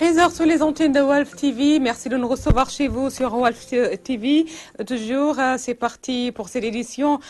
13h sur les antennes de Walf TV. Merci de nous recevoir chez vous sur Walf TV. Toujours, c'est parti pour cette édition.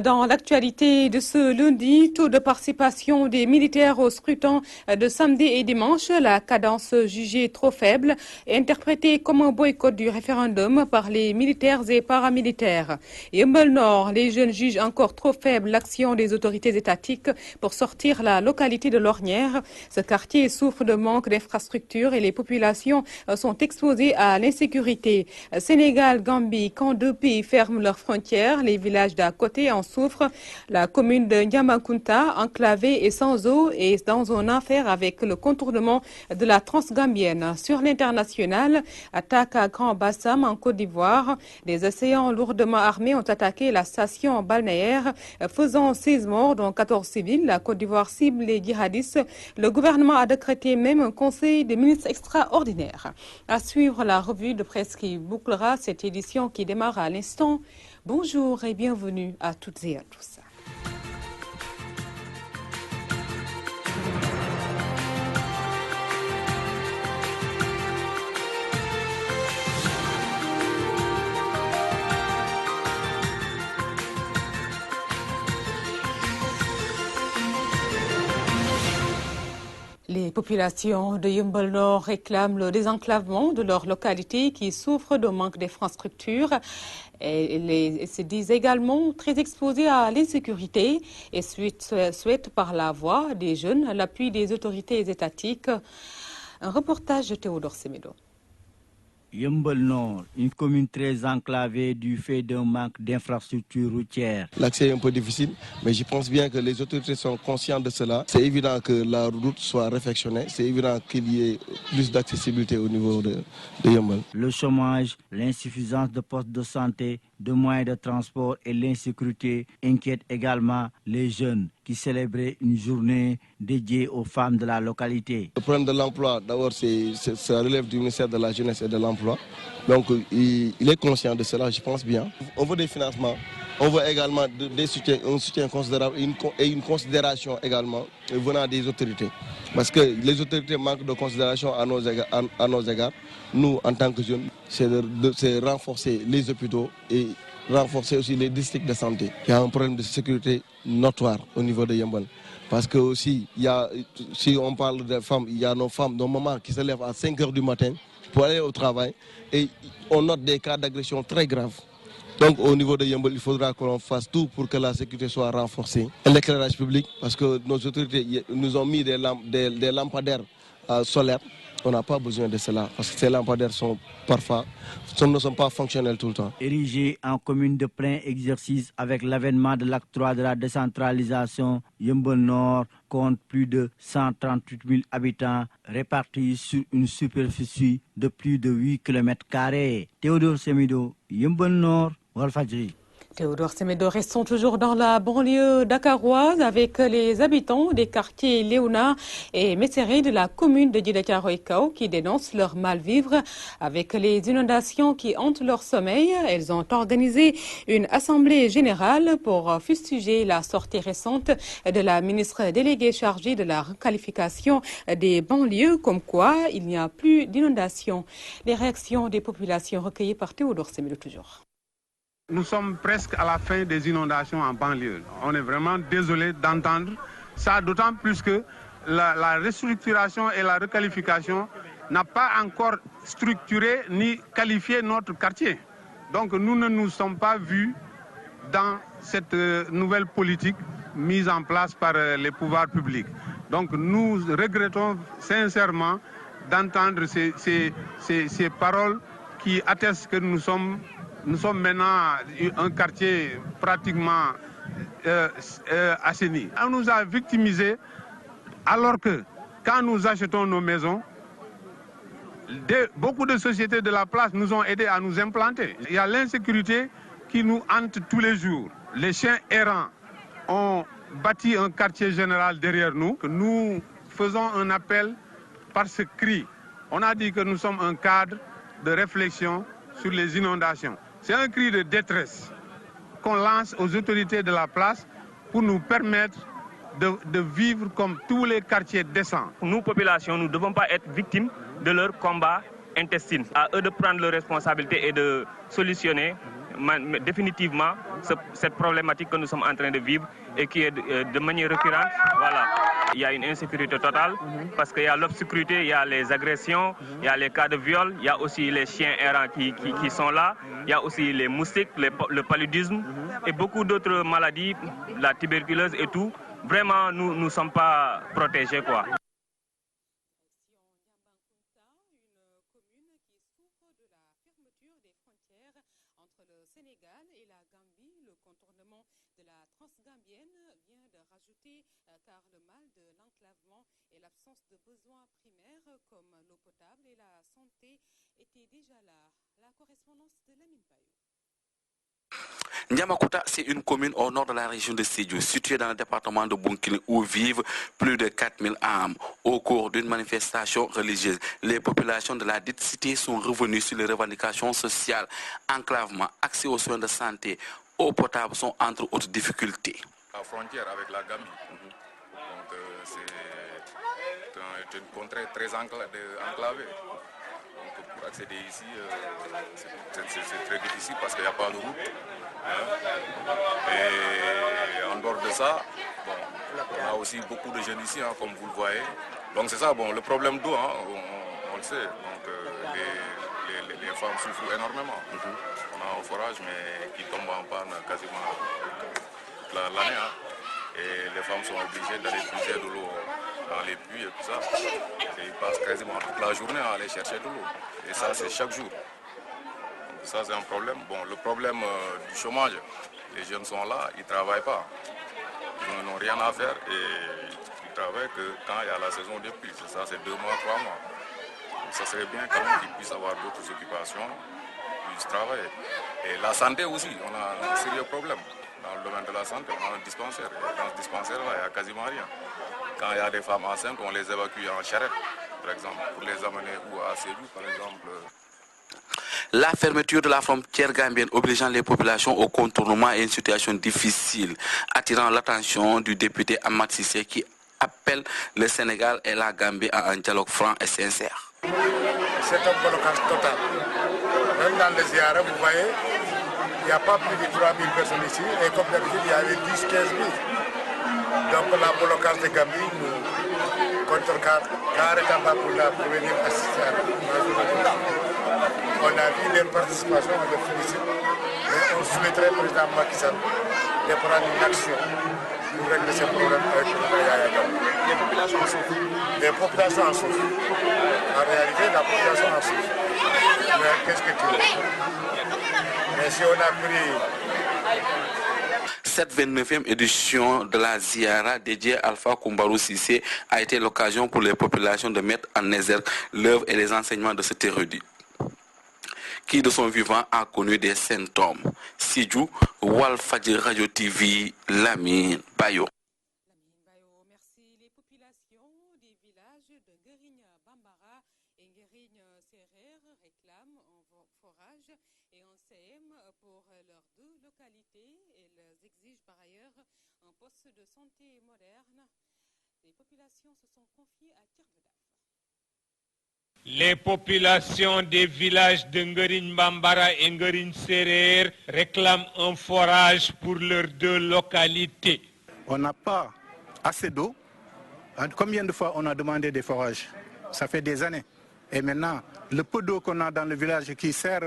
Dans l'actualité de ce lundi, taux de participation des militaires au scrutin de samedi et dimanche, la cadence jugée trop faible et interprétée comme un boycott du référendum par les militaires et paramilitaires. Yeumbeul Nord, les jeunes jugent encore trop faible l'action des autorités étatiques pour sortir la localité de l'Ornière. Ce quartier souffre de manque d'infrastructures et les populations sont exposées à l'insécurité. Sénégal, Gambie, quand deux pays ferment leurs frontières, les villages d'à côté en souffrent. La commune de Niamakunta, enclavée et sans eau, est dans un enfer avec le contournement de la transgambienne. Sur l'international, attaque à Grand Bassam en Côte d'Ivoire. Des assaillants lourdement armés ont attaqué la station balnéaire, faisant 16 morts, dont 14 civils. La Côte d'Ivoire cible les djihadistes. Le gouvernement a décrété même un conseil des ministres extraordinaire. À suivre la revue de presse qui bouclera cette édition qui démarre à l'instant. Bonjour et bienvenue à toutes et à tous. Les populations de Yeumbeul Nord réclament le désenclavement de leur localité qui souffre de manque d'infrastructures. Elles se disent également très exposées à l'insécurité et souhaitent par la voix des jeunes l'appui des autorités étatiques. Un reportage de Théodore Semedo. Yeumbeul Nord, une commune très enclavée du fait d'un manque d'infrastructures routières. L'accès est un peu difficile, mais je pense bien que les autorités sont conscientes de cela. C'est évident que la route soit réfectionnée, c'est évident qu'il y ait plus d'accessibilité au niveau de Yeumbeul. Le chômage, l'insuffisance de postes de santé, de moyens de transport et l'insécurité inquiètent également les jeunes qui célébraient une journée dédiée aux femmes de la localité. Le problème de l'emploi, d'abord, ça relève du ministère de la Jeunesse et de l'Emploi. Donc, il est conscient de cela, je pense bien. On veut des financements, on veut également un soutien considérable et une considération également venant des autorités. Parce que les autorités manquent de considération à nos égards. Nous, en tant que jeunes, c'est renforcer les hôpitaux et renforcer aussi les districts de santé. Il y a un problème de sécurité notoire au niveau de Yeumbeul. Parce que aussi, si on parle des femmes, il y a nos femmes, nos mamans qui se lèvent à 5 h du matin pour aller au travail et on note des cas d'agression très graves. Donc au niveau de Yeumbeul, il faudra qu'on fasse tout pour que la sécurité soit renforcée. L'éclairage public, parce que nos autorités nous ont mis des lampadaires solaires. On n'a pas besoin de cela parce que ces lampadaires ne sont pas fonctionnels tout le temps. Érigé en commune de plein exercice avec l'avènement de l'acte 3 de la décentralisation, Yeumbeul Nord compte plus de 138 000 habitants répartis sur une superficie de plus de 8 km². Théodore Semedo, Yeumbeul Nord, Walfadjri. Théodore Semedo, restons toujours dans la banlieue dakaroise avec les habitants des quartiers Léona et Messeré de la commune de Djiddah Thiaroye Kao qui dénoncent leur mal-vivre avec les inondations qui hantent leur sommeil. Elles ont organisé une assemblée générale pour fustiger la sortie récente de la ministre déléguée chargée de la requalification des banlieues, comme quoi il n'y a plus d'inondations. Les réactions des populations recueillies par Théodore Semedo toujours. Nous sommes presque à la fin des inondations en banlieue. On est vraiment désolé d'entendre ça, d'autant plus que la restructuration et la requalification n'a pas encore structuré ni qualifié notre quartier. Donc nous ne nous sommes pas vus dans cette nouvelle politique mise en place par les pouvoirs publics. Donc nous regrettons sincèrement d'entendre ces paroles qui attestent que nous sommes maintenant un quartier pratiquement assaini. On nous a victimisés alors que quand nous achetons nos maisons, beaucoup de sociétés de la place nous ont aidés à nous implanter. Il y a l'insécurité qui nous hante tous les jours. Les chiens errants ont bâti un quartier général derrière nous. Nous faisons un appel par ce cri. On a dit que nous sommes un cadre de réflexion sur les inondations. C'est un cri de détresse qu'on lance aux autorités de la place pour nous permettre de vivre comme tous les quartiers décents. Nous, population, nous ne devons pas être victimes de leur combat intestin. À eux de prendre leurs responsabilités et de solutionner définitivement cette problématique que nous sommes en train de vivre et qui est de manière récurrente. Voilà. Il y a une insécurité totale parce qu'il y a l'obscurité, il y a les agressions, il y a les cas de viol, il y a aussi les chiens errants qui sont là, il y a aussi les moustiques, le paludisme et beaucoup d'autres maladies, la tuberculose et tout. Vraiment, nous ne sommes pas protégés, quoi. Sénégal et la Gambie, le contournement de la transgambienne vient de rajouter car le mal de l'enclavement et l'absence de besoins primaires comme l'eau potable et la santé étaient déjà là. La correspondance de Lamine Bayo. Niamakuta, c'est une commune au nord de la région de Sédhiou, située dans le département de Bounkiling, où vivent plus de 4000 âmes. Au cours d'une manifestation religieuse, les populations de la dite cité sont revenues sur les revendications sociales, enclavement, accès aux soins de santé, eau potable sont entre autres difficultés. La frontière avec la Gambie, donc c'est une contrée très enclavée. Donc pour accéder ici, c'est très difficile parce qu'il n'y a pas de route. Et en dehors de ça, bon, on a aussi beaucoup de jeunes ici, comme vous le voyez. Donc c'est ça, bon, le problème d'eau, on le sait. Donc les femmes souffrent énormément. On a un forage mais qui tombe en panne quasiment toute l'année. Et les femmes sont obligées d'aller puiser de l'eau dans les puits et tout ça. Et ils passent quasiment toute la journée à aller chercher de l'eau. Et ça, c'est chaque jour. Donc ça, c'est un problème. Bon, le problème du chômage, les jeunes sont là, ils ne travaillent pas. Ils n'ont rien à faire et ils travaillent que quand il y a la saison des pluies. C'est ça, c'est 2 mois, 3 mois. Donc ça serait bien quand même qu'ils puissent avoir d'autres occupations, puissent travailler. Et la santé aussi, on a un sérieux problème. Dans le domaine de la santé, on a un dispensaire. Et dans ce dispensaire-là, il n'y a quasiment rien. Quand il y a des femmes enceintes, on les évacue en charrette, par exemple, pour les amener ou à Sédhiou, par exemple. La fermeture de la frontière gambienne obligeant les populations au contournement est une situation difficile, attirant l'attention du député Ahmad Cissé qui appelle le Sénégal et la Gambie à un dialogue franc et sincère. C'est un blocage total. Même dans les Ziara, vous voyez, il n'y a pas plus de 3000 personnes ici, et comme d'habitude, il y avait 10-15 000. Donc le blocage de Gambie nous contrecarre carrément pour venir assister à la. On a vu leur participation, on les félicite, mais on souhaiterait au président Macky Sall de prendre une action pour régler ce problème avec le président. Les populations en souffrent. Les populations en souffrent. En réalité, la population en souffre. Mais qu'est-ce que tu veux? Mais si on a pris... Cette 29e édition de la Ziara dédiée à Alpha Koumbarou Cissé a été l'occasion pour les populations de mettre en exergue l'œuvre et les enseignements de cet érudit, qui de son vivant a connu des symptômes. Sédhiou, Walfadjri Radio TV, Lamine Bayo. Merci. Les populations des villages de Ngerigne Bambara et Ngerigne Serer réclament un forage et un CM pour leurs 2 localités. Elles exigent par ailleurs un poste de santé moderne. Les populations se sont confiées à Tirvedaf. Les populations des villages de Ngerigne Bambara et Ngerigne Serer réclament un forage pour leurs 2 localités. On n'a pas assez d'eau. Combien de fois on a demandé des forages? Ça fait des années. Et maintenant, le peu d'eau qu'on a dans le village qui sert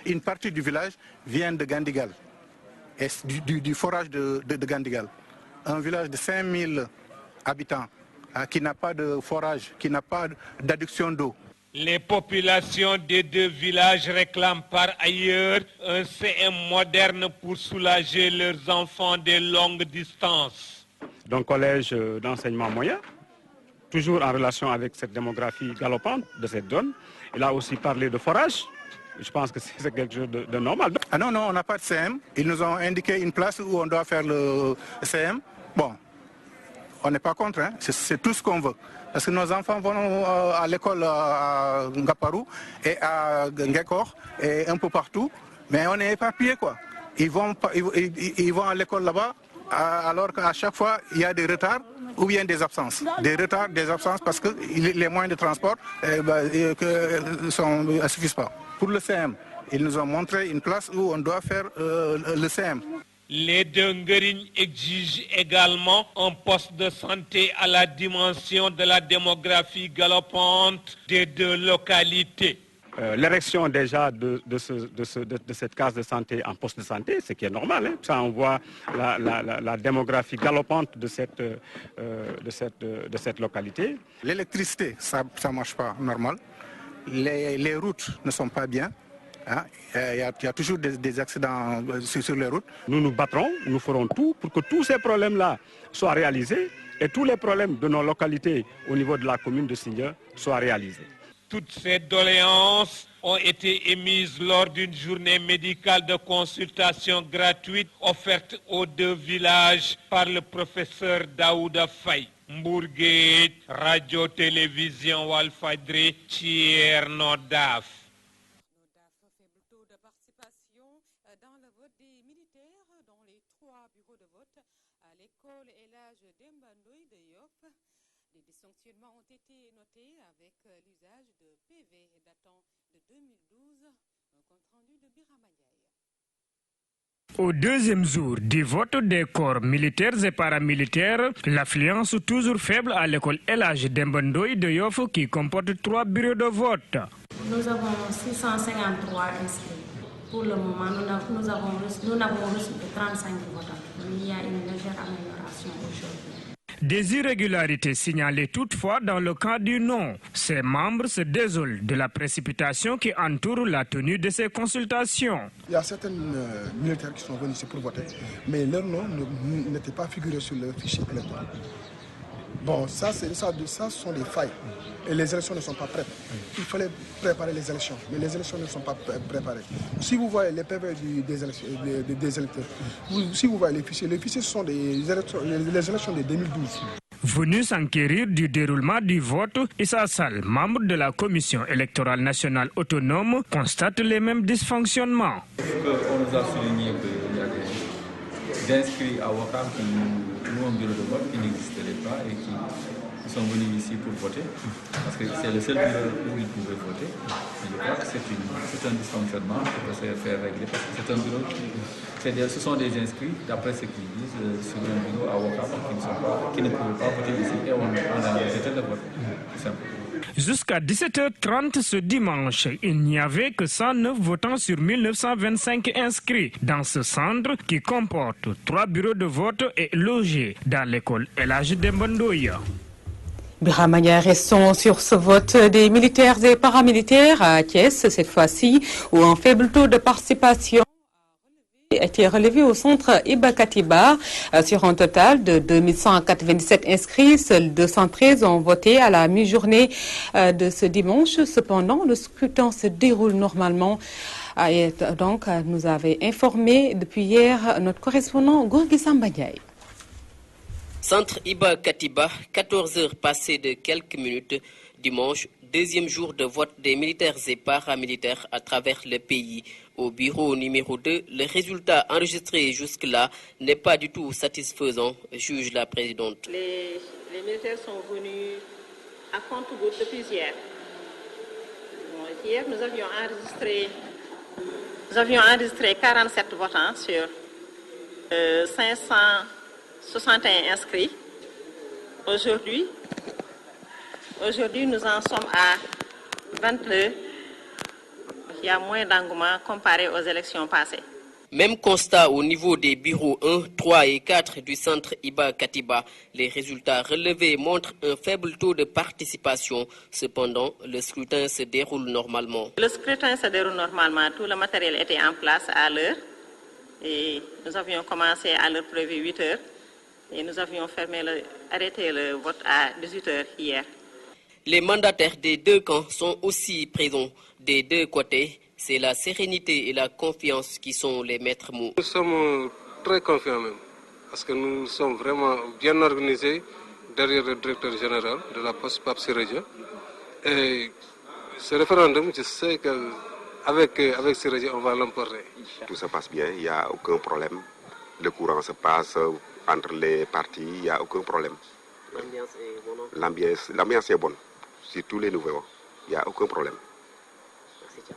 une partie du village vient de Gandigal. Et du forage de Gandigal. Un village de 5000 habitants qui n'a pas de forage, qui n'a pas d'adduction d'eau. Les populations des 2 villages réclament par ailleurs un CM moderne pour soulager leurs enfants des longues distances. D'un collège d'enseignement moyen, toujours en relation avec cette démographie galopante de cette zone. Il a aussi parlé de forage. Je pense que c'est quelque chose de normal. Ah non, on n'a pas de CM. Ils nous ont indiqué une place où on doit faire le CM. Bon, on n'est pas contre, c'est tout ce qu'on veut. Parce que nos enfants vont à l'école à Ngaparou et à Ngekor et un peu partout. Mais on est éparpillés, quoi. Ils vont à l'école là-bas, alors qu'à chaque fois, il y a des retards ou bien des absences. Des retards, des absences parce que les moyens de transport ne suffisent pas. Pour le CM, ils nous ont montré une place où on doit faire le CM. Les Ngerigne exigent également un poste de santé à la dimension de la démographie galopante des deux localités. L'érection déjà de cette case de santé en poste de santé, ce qui est normal. Hein. Ça, on voit la démographie galopante de cette localité. L'électricité, ça ne marche pas normal. Les routes ne sont pas bien. Hein. Il y a toujours des accidents sur les routes. Nous nous battrons, nous ferons tout pour que tous ces problèmes-là soient réalisés et tous les problèmes de nos localités au niveau de la commune de Sindia soient réalisés. Toutes ces doléances ont été émises lors d'une journée médicale de consultation gratuite offerte aux deux villages par le professeur Daouda Faye. Mbourguet, radio-télévision Walfadjri, Thierno Daf. Dans le vote des militaires dans les 3 bureaux de vote à l'école Elhadj Demba Ndoye de Yoff. Des dysfonctionnements ont été notés avec l'usage de PV datant de 2012. Un compte rendu de Birama Ndiaye. Au deuxième jour du vote des corps militaires et paramilitaires, l'affluence toujours faible à l'école Elhadj Demba Ndoye de Yoff qui comporte 3 bureaux de vote. Nous avons 653 inscrits. Pour le moment, nous n'avons reçu que 35 votants. Il y a une légère amélioration aujourd'hui. Des irrégularités signalées toutefois dans le cas du non. Ces membres se désolent de la précipitation qui entoure la tenue de ces consultations. Il y a certains militaires qui sont venus ici pour voter, mais leur nom n'était pas figuré sur le fichier électoral. Bon, ça sont des failles. Et les élections ne sont pas prêtes. Il fallait préparer les élections, mais les élections ne sont pas préparées. Si vous voyez les PV des électeurs, si vous voyez les fichiers ce sont les élections de 2012. Venu s'enquérir du déroulement du vote, Issa Sall, membre de la Commission électorale nationale autonome, constate les mêmes dysfonctionnements. On nous a souligné qu'il y a des inscrits à Ouakam qui ont un bureau de vote qui n'existait pas et qui sont venus ici pour voter, parce que c'est le seul bureau où ils pouvaient voter. Et je crois que c'est un dysfonctionnement qu'il faut se faire régler, parce que c'est un bureau, ce sont des inscrits, d'après ce qu'ils disent, sur un bureau à Ouakam qui ne pouvaient pas voter ici. Et on a rejeté le vote, tout simplement. Jusqu'à 17h30 ce dimanche, il n'y avait que 109 votants sur 1925 inscrits dans ce centre qui comporte 3 bureaux de vote et logé dans l'école Elhadj Demba Ndoye. Birama Ndiaye, restons sur ce vote des militaires et paramilitaires à Thiès, cette fois-ci, où un faible taux de participation a été relevé au centre Iba Katiba. Sur un total de 2197 inscrits, seuls 213 ont voté à la mi-journée de ce dimanche. Cependant, le scrutin se déroule normalement. Et donc, nous avait informé depuis hier notre correspondant Gorgui Samba Ndiaye. Centre Iba Katiba, 14 heures passées de quelques minutes, dimanche, deuxième jour de vote des militaires et paramilitaires à travers le pays. Au bureau numéro 2, le résultat enregistré jusque-là n'est pas du tout satisfaisant, juge la présidente. Les militaires sont venus à compte-gouttes depuis hier. Hier, nous avions enregistré 47 votants sur 561 inscrits. Aujourd'hui, nous en sommes à 22. Il y a moins d'engouement comparé aux élections passées. Même constat au niveau des bureaux 1, 3 et 4 du centre Iba Katiba. Les résultats relevés montrent un faible taux de participation. Cependant, le scrutin se déroule normalement. Le scrutin se déroule normalement. Tout le matériel était en place à l'heure. Et nous avions commencé à l'heure prévue 8 heures. Et nous avions arrêté le vote à 18 heures hier. Les mandataires des deux camps sont aussi présents des deux côtés. C'est la sérénité et la confiance qui sont les maîtres mots. Nous sommes très confiants même, parce que nous sommes vraiment bien organisés derrière le directeur général de la poste, Pape Sirédia. Et ce référendum, je sais qu'avec Sirédia, on va l'emporter. Tout se passe bien, il n'y a aucun problème. le courant se passe entre les parties, il n'y a aucun problème. L'ambiance est bonne. Sur tous les niveaux, il n'y a aucun problème.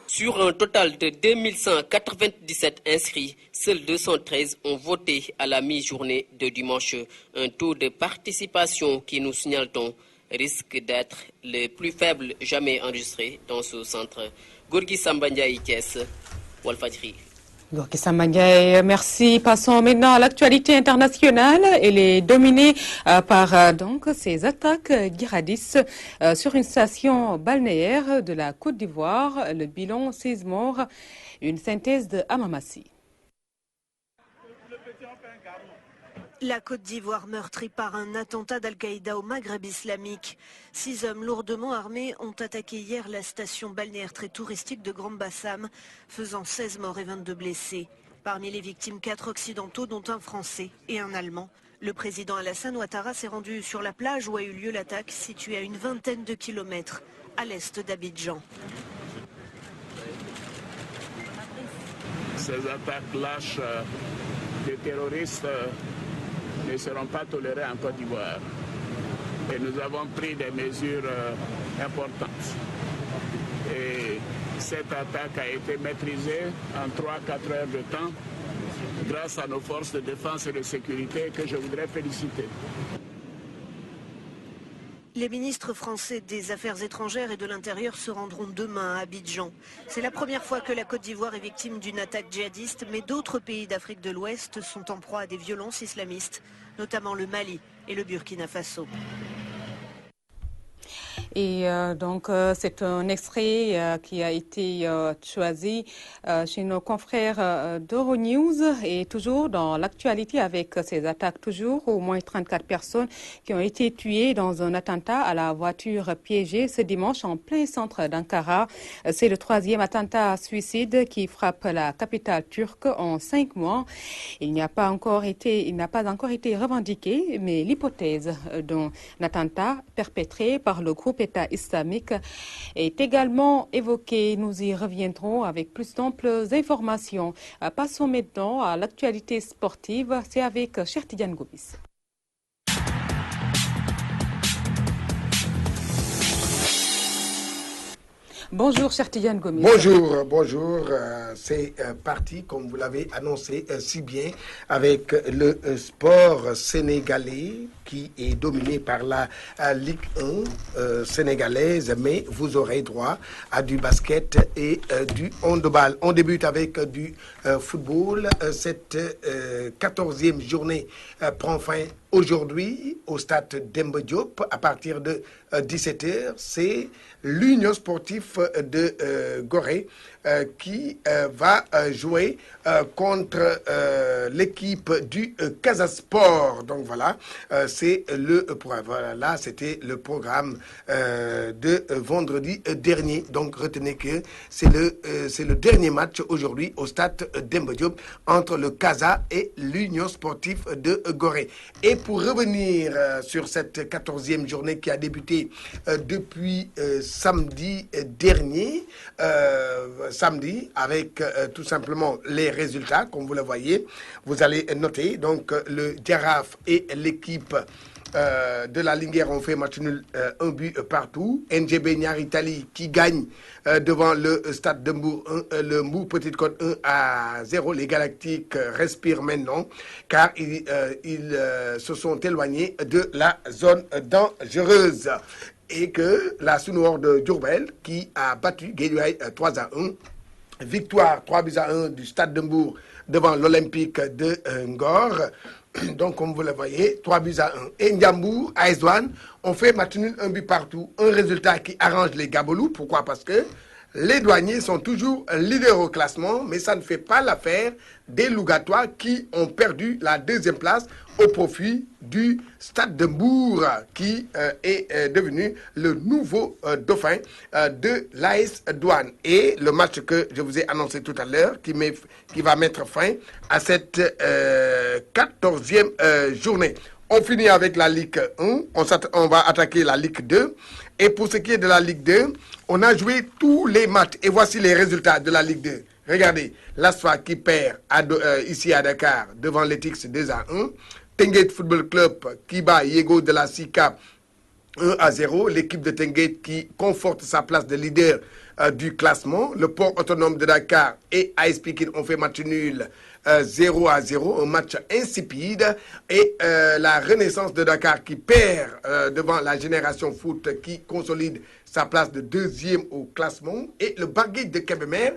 Sur un total de 2197 inscrits, seuls 213 ont voté à la mi-journée de dimanche. Un taux de participation qui, nous signale-t-on, risque d'être le plus faible jamais enregistré dans ce centre. Gorgui Sambandiaï, Thiès, Walfadjri. Gorgui Sambandiaï, merci. Passons maintenant à l'actualité internationale. Elle est dominée par donc ces attaques djihadistes sur une station balnéaire de la Côte d'Ivoire. Le bilan 16 morts, une synthèse de Amamassi. La Côte d'Ivoire meurtrie par un attentat d'Al-Qaïda au Maghreb islamique. 6 hommes lourdement armés ont attaqué hier la station balnéaire très touristique de Grand Bassam, faisant 16 morts et 22 blessés. Parmi les victimes, 4 occidentaux, dont un Français et un Allemand. Le président Alassane Ouattara s'est rendu sur la plage où a eu lieu l'attaque, située à une vingtaine de kilomètres à l'est d'Abidjan. Ces attaques lâches des terroristes ne seront pas tolérés en Côte d'Ivoire. Et nous avons pris des mesures importantes. Et cette attaque a été maîtrisée en 3-4 heures de temps grâce à nos forces de défense et de sécurité que je voudrais féliciter. Les ministres français des Affaires étrangères et de l'Intérieur se rendront demain à Abidjan. C'est la première fois que la Côte d'Ivoire est victime d'une attaque djihadiste, mais d'autres pays d'Afrique de l'Ouest sont en proie à des violences islamistes, notamment le Mali et le Burkina Faso. Et donc, c'est un extrait qui a été choisi chez nos confrères d'Euronews et toujours dans l'actualité avec ces attaques, toujours au moins 34 personnes qui ont été tuées dans un attentat à la voiture piégée ce dimanche en plein centre d'Ankara. C'est le 3e attentat suicide qui frappe la capitale turque en 5 mois. Il n'a pas encore été revendiqué, mais l'hypothèse d'un attentat perpétré par le groupe État islamique est également évoquée. Nous y reviendrons avec plus d'amples informations. Passons maintenant à l'actualité sportive. C'est avec Cheikh Tidiane Gomis. Bonjour, Cheikh Tidiane Gomis. Bonjour. C'est parti, comme vous l'avez annoncé si bien, avec le sport sénégalais qui est dominé par la Ligue 1 sénégalaise, mais vous aurez droit à du basket et du handball. On débute avec du football. Cette 14e journée prend fin aujourd'hui au stade Demba Diop à partir de 17h. C'est l'Union sportive de Gorée qui va jouer contre l'équipe du Casasport. Donc voilà, c'est le programme. Voilà, là, c'était le programme de vendredi dernier. Donc retenez que c'est le dernier match aujourd'hui au stade Demba Diop entre le Casa et l'Union sportive de Gorée. Et pour revenir sur cette 14e journée qui a débuté depuis samedi dernier, samedi, avec tout simplement les résultats, comme vous le voyez. Vous allez noter, donc le Jaraaf et l'équipe de la Linguère ont fait match nul, un but partout. NGB Niaritali qui gagne devant le Stade de Mbour, le Mbour Petite Côte 1-0. Les Galactiques respirent maintenant car ils se sont éloignés de la zone dangereuse. Et que la Sunoor de Diourbel qui a battu Guédiawaye 3-1. Victoire 3-1 du Stade de Mbour devant l'Olympique de Ngor. Donc, comme vous le voyez, 3-1. Et Ndiambour, AS Douanes, ont fait match nul, un but partout. Un résultat qui arrange les Gabolous. Pourquoi? Parce que les douaniers sont toujours leaders au classement, mais ça ne fait pas l'affaire des Lougatois qui ont perdu la 2e place au profit du Stade de Mbour qui est devenu le nouveau dauphin de l'AS Douanes. Et le match que je vous ai annoncé tout à l'heure qui va mettre fin à cette 14e journée. On finit avec la Ligue 1, on va attaquer la Ligue 2. Et pour ce qui est de la Ligue 2, on a joué tous les matchs. Et voici les résultats de la Ligue 2. Regardez, l'Asfa qui perd ici à Dakar devant l'Etix 2-1. Tenguet Football Club qui bat Yego de la SICA 1-0. L'équipe de Tenguet qui conforte sa place de leader du classement. Le port autonome de Dakar et AS Pikine ont fait match nul 0-0, un match insipide. Et la Renaissance de Dakar qui perd devant la Génération Foot qui consolide sa place de deuxième au classement. Et le Barguet de Kébémer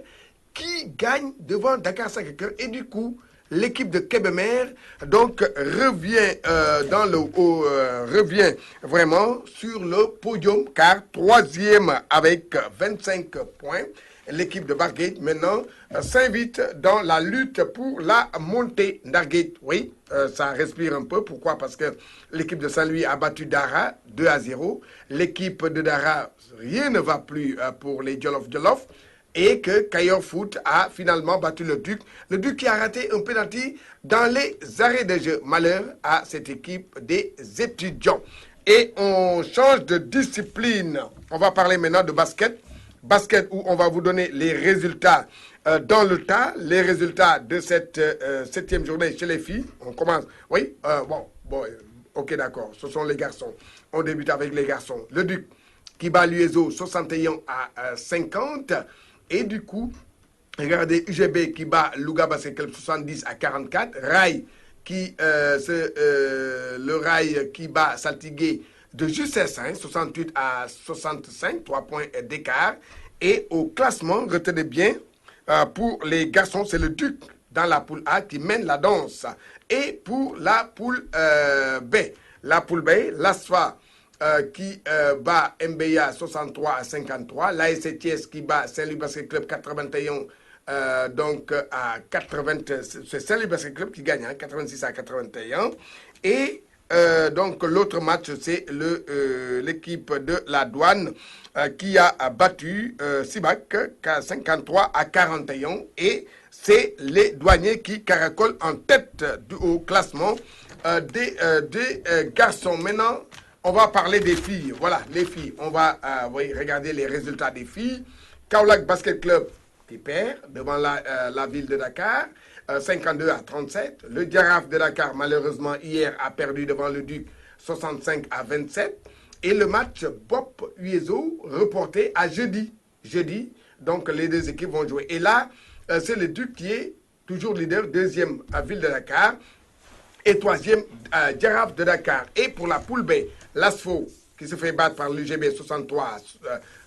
qui gagne devant Dakar Sacré-Cœur. Et du coup, l'équipe de Kébémer donc revient revient vraiment sur le podium car troisième avec 25 points. L'équipe de Barguet maintenant s'invite dans la lutte pour la montée. Ndarguet, oui, ça respire un peu. Pourquoi? Parce que l'équipe de Saint-Louis a battu Dara 2-0. L'équipe de Dara, rien ne va plus pour les Jolof. Et que Kayor Foot a finalement battu le Duc. Le Duc qui a raté un penalty dans les arrêts de jeu. Malheur à cette équipe des étudiants. Et on change de discipline. On va parler maintenant de basket. Basket où on va vous donner les résultats dans le tas. Les résultats de cette 7e journée chez les filles. On commence. Oui, bon, ok, d'accord. Ce sont les garçons. On débute avec les garçons. Le Duc qui bat l'UESO 61-50. Et du coup, regardez UGB qui bat Louga Basket Club 70-44. Rail qui, le Rail qui bat Saltigué de justesse, 68-65, 3 points d'écart. Et au classement, retenez bien, pour les garçons, c'est le Duc dans la poule A qui mène la danse. Et pour la poule B, l'ASFA qui bat MBA 63-53, l'ASC Thiès qui bat Saint-Louis Basket Club 81 donc à 80, c'est Saint-Louis Basket Club qui gagne 86-81 et donc l'autre match c'est l'équipe de la Douane qui a battu Sibac 53-41 et c'est les douaniers qui caracolent en tête au classement des garçons. Maintenant on va parler des filles. Voilà, les filles. On va regarder les résultats des filles. Kaolack Basket Club qui perd devant la ville de Dakar, 52-37. Le Giraffe de Dakar, malheureusement, hier, a perdu devant le Duc, 65-27. Et le match Bop-Ueso reporté à jeudi. Jeudi, donc les deux équipes vont jouer. Et là, c'est le Duc qui est toujours leader, deuxième à ville de Dakar. Et troisième, Giraffe de Dakar. Et pour la poule B, l'ASFO qui se fait battre par l'UGB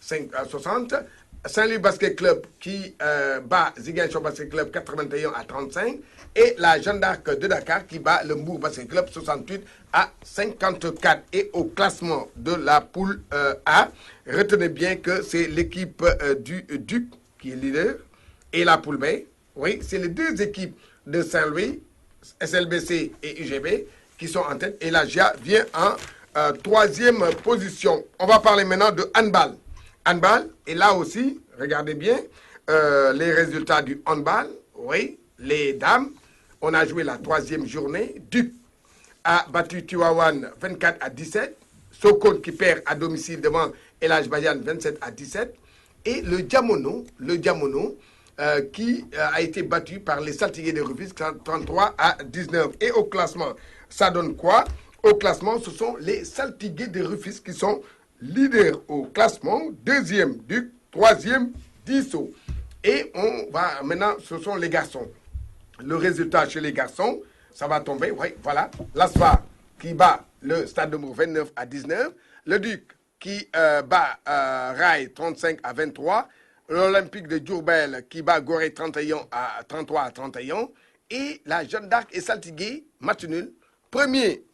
63-60. Saint-Louis Basket Club qui bat Ziguinchor Basket Club 81-35. Et la Jeanne d'Arc de Dakar qui bat le Mbour Basket Club 68-54. Et au classement de la poule A, retenez bien que c'est l'équipe du Duc qui est leader. Et la poule B, oui, c'est les deux équipes de Saint-Louis, SLBC et UGB qui sont en tête. Et la GIA vient en troisième position. On va parler maintenant de handball. Handball, et là aussi, regardez bien les résultats du handball. Oui, les dames, on a joué la troisième journée. Duc a battu Tiwawan 24-17. Sokone qui perd à domicile devant El Hadj Badiane 27-17. Et le Diamono qui a été battu par les Saltigués de Rufisque 33-19. Et au classement, ça donne quoi? Au classement, ce sont les Saltigués de Rufisque qui sont leaders au classement. Deuxième Duc, troisième Dissot. Et on va maintenant, ce sont les garçons. Le résultat chez les garçons, ça va tomber. Oui, voilà. L'ASFA qui bat le Stade de Mbour 29-19. Le Duc qui bat Rail 35-23. L'Olympique de Diourbel qui bat Gorée 33-31. Et la Jeanne d'Arc et Saltigué, match nul. Premier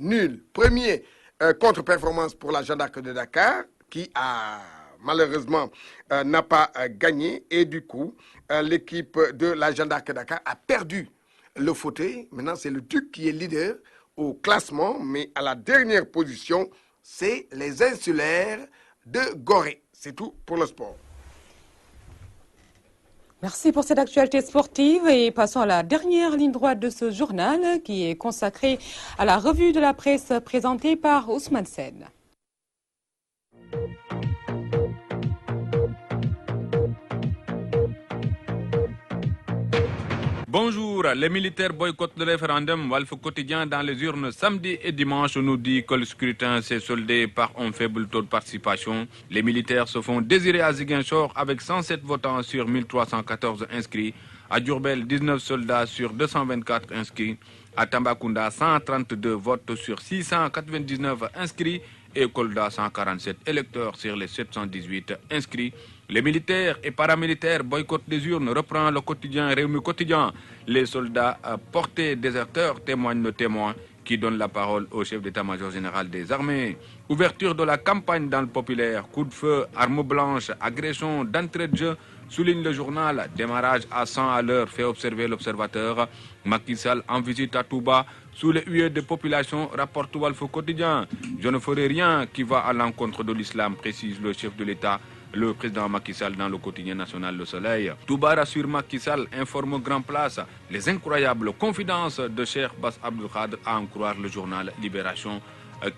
contre-performance pour la Jeanne d'Arc de Dakar qui a malheureusement n'a pas gagné. Et du coup, l'équipe de la Jeanne d'Arc de Dakar a perdu le fauteuil. Maintenant, c'est le Duc qui est leader au classement. Mais à la dernière position, c'est les Insulaires de Gorée. C'est tout pour le sport. Merci pour cette actualité sportive et passons à la dernière ligne droite de ce journal qui est consacrée à la revue de la presse présentée par Ousmane Sen. Bonjour, les militaires boycottent le référendum. Walf Quotidien dans les urnes samedi et dimanche nous dit que le scrutin s'est soldé par un faible taux de participation. Les militaires se font désirer à Ziguinchor avec 107 votants sur 1314 inscrits. À Diourbel, 19 soldats sur 224 inscrits. À Tambacounda, 132 votes sur 699 inscrits. Et Kolda, 147 électeurs sur les 718 inscrits. Les militaires et paramilitaires boycottent des urnes, reprend le quotidien Réumi Quotidien. Les soldats portés déserteurs témoignent le témoin qui donne la parole au chef d'état-major général des armées. Ouverture de la campagne dans le populaire, coup de feu, armes blanches, agression d'entrée de jeu, souligne le journal. Démarrage à 100 à l'heure, fait observer l'observateur. Macky Sall en visite à Touba, sous les huées de population, rapporte Walf Quotidien. Je ne ferai rien qui va à l'encontre de l'islam, précise le chef de l'État. Le président Macky Sall dans le quotidien national Le Soleil. Touba rassure Macky Sall, informe Grand Place les incroyables confidences de Cheikh Bass Abdou Khadre, à en croire le journal Libération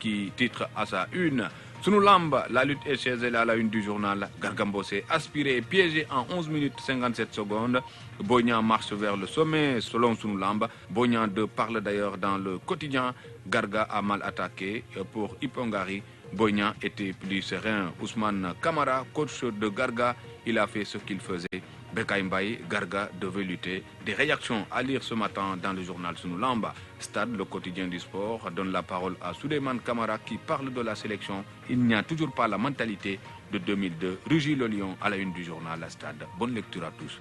qui titre à sa une. Sunulamb, la lutte est chez elle à la une du journal. Garga Mbossé aspiré et piégé en 11 minutes 57 secondes. Boignan marche vers le sommet selon Sunulamb. Boignan 2 parle d'ailleurs dans le quotidien. Garga a mal attaqué pour Ipongari. Boignan était plus serein. Ousmane Kamara, coach de Garga, il a fait ce qu'il faisait. Bekay Mbaye, Garga devait lutter. Des réactions à lire ce matin dans le journal Sunulamb. Stade, le quotidien du sport, donne la parole à Souleymane Kamara qui parle de la sélection. Il n'y a toujours pas la mentalité de 2002. Rugit le Lion à la une du journal Stade. Bonne lecture à tous.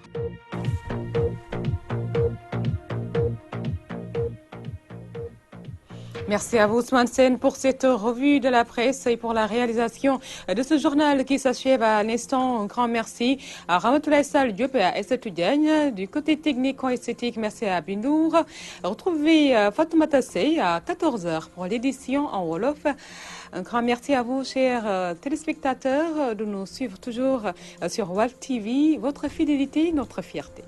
Merci à vous, Ousmane Sène, pour cette revue de la presse et pour la réalisation de ce journal qui s'achève à l'instant. Un grand merci à Ramatoulaye Sall Diop et à Aïssatou Diagne. Du côté technico-esthétique, merci à Bindour. Retrouvez Fatoumata Sey à 14h pour l'édition en Wolof. Un grand merci à vous, chers téléspectateurs, de nous suivre toujours sur Walf TV. Votre fidélité, notre fierté.